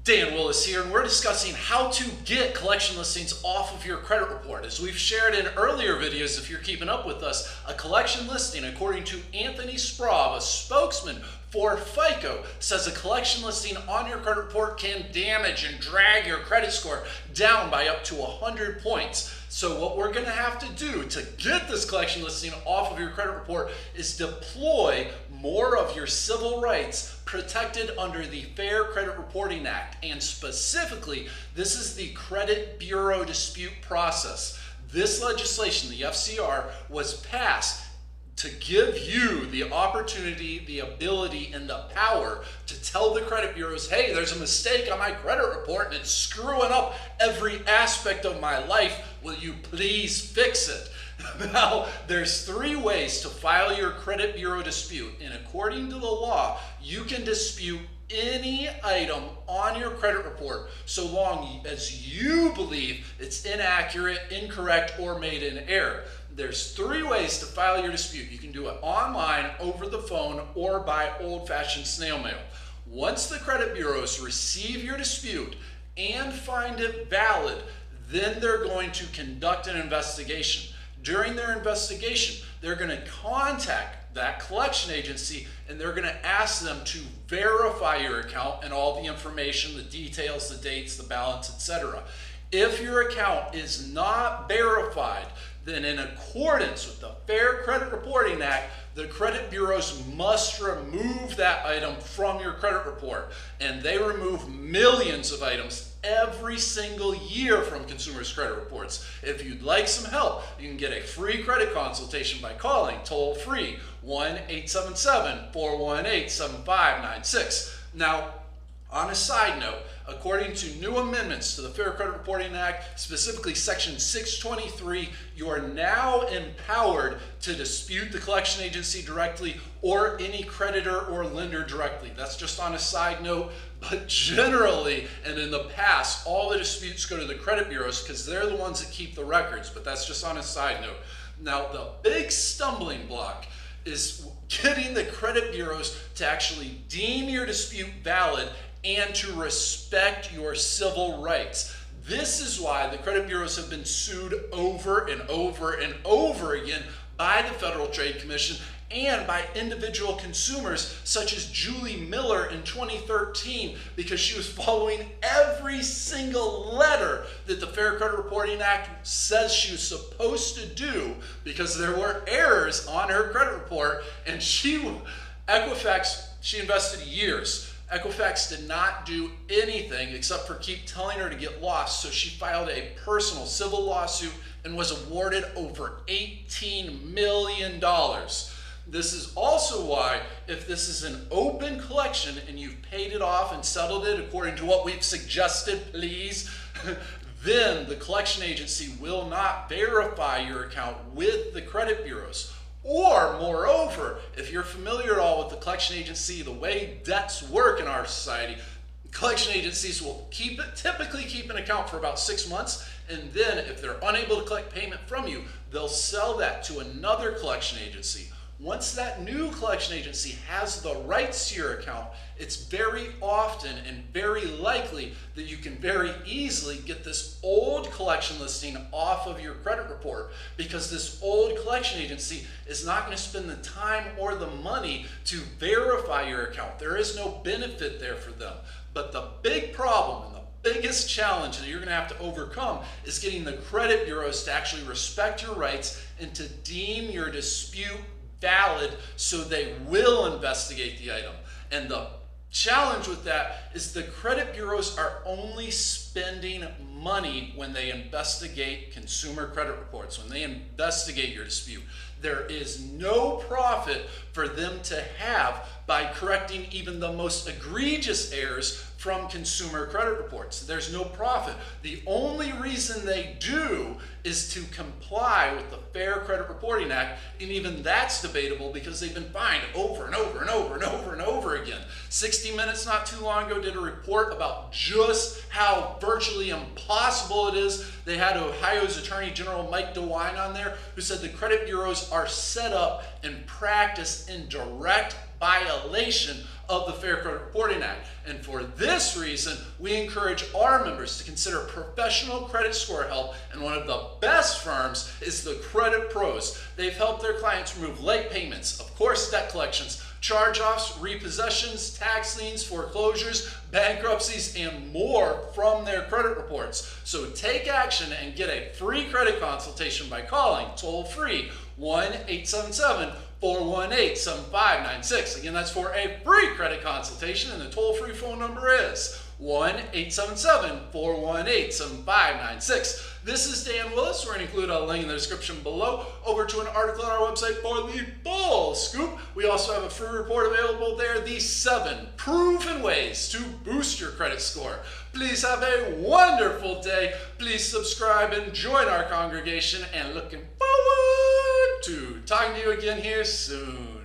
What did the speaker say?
Dan Willis here, and we're discussing how to get collection listings off of your credit report. As we've shared in earlier videos, if you're keeping up with us, a collection listing, according to Anthony Sprague, a spokesman for FICO, says a collection listing on your credit report can damage and drag your credit score down by up to 100 points. So what we're going to have to do to get this collection listing off of your credit report is deploy more of your civil rights protected under the Fair Credit Reporting Act. And specifically, this is the Credit Bureau Dispute Process. This legislation, the FCR, was passed to give you the opportunity, the ability, and the power to tell the credit bureaus, hey, there's a mistake on my credit report and it's screwing up every aspect of my life. Will you please fix it? Now, there's 3 ways to file your credit bureau dispute, and according to the law, you can dispute any item on your credit report so long as you believe it's inaccurate, incorrect, or made in error. There's 3 ways to file your dispute. You can do it online, over the phone, or by old-fashioned snail mail. Once the credit bureaus receive your dispute and find it valid, then they're going to conduct an investigation. During their investigation, they're going to contact that collection agency and they're going to ask them to verify your account and all the information, the details, the dates, the balance, etc. If your account is not verified, then in accordance with the Fair Credit Reporting Act, the credit bureaus must remove that item from your credit report. And they remove millions of items every single year from consumers' credit reports. If you'd like some help, you can get a free credit consultation by calling toll-free 1-877-418-7596. Now, on a side note, according to new amendments to the Fair Credit Reporting Act, specifically Section 623, you are now empowered to dispute the collection agency directly or any creditor or lender directly. That's just on a side note, but generally, and in the past, all the disputes go to the credit bureaus because they're the ones that keep the records, but that's just on a side note. Now, the big stumbling block is getting the credit bureaus to actually deem your dispute valid and to respect your civil rights. This is why the credit bureaus have been sued over and over and over again by the Federal Trade Commission and by individual consumers such as Julie Miller in 2013 because she was following every single letter that the Fair Credit Reporting Act says she was supposed to do because there were errors on her credit report, and Equifax, she invested years. Equifax did not do anything except for keep telling her to get lost, so she filed a personal civil lawsuit and was awarded over $18 million. This is also why, if this is an open collection and you've paid it off and settled it according to what we've suggested, please, then the collection agency will not verify your account with the credit bureaus. Or, moreover, if you're familiar at all with the collection agency, the way debts work in our society, collection agencies will typically keep an account for about 6 months, and then if they're unable to collect payment from you, they'll sell that to another collection agency. Once that new collection agency has the rights to your account, it's very often and very likely that you can very easily get this old collection listing off of your credit report because this old collection agency is not going to spend the time or the money to verify your account. There is no benefit there for them. But the big problem and the biggest challenge that you're going to have to overcome is getting the credit bureaus to actually respect your rights and to deem your dispute valid so they will investigate the item. And the challenge with that is the credit bureaus are only spending money when they investigate consumer credit reports, when they investigate your dispute. There is no profit for them to have by correcting even the most egregious errors from consumer credit reports. There's no profit. The only reason they do is to comply with the Fair Credit Reporting Act, and even that's debatable because they've been fined over and over and over and over and over again. 60 Minutes not too long ago did a report about just how virtually impossible it is. They had Ohio's Attorney General Mike DeWine on there who said the credit bureaus are set up and practice in direct violation of the Fair Credit Reporting Act. And for this reason, we encourage our members to consider professional credit score help, and one of the best firms is the Credit Pros. They've helped their clients remove late payments, of course, debt collections, charge-offs, repossessions, tax liens, foreclosures, bankruptcies, and more from their credit reports. So take action and get a free credit consultation by calling toll-free 1-877-418-7596. Again, that's for a free credit consultation, and the toll-free phone number is 1-877-418-7596. This is Dan Willis. We're going to include a link in the description below over to an article on our website for the full scoop. We also have a free report available there, the 7 proven ways to boost your credit score. Please have a wonderful day. Please subscribe and join our congregation, and looking forward to talking to you again here soon.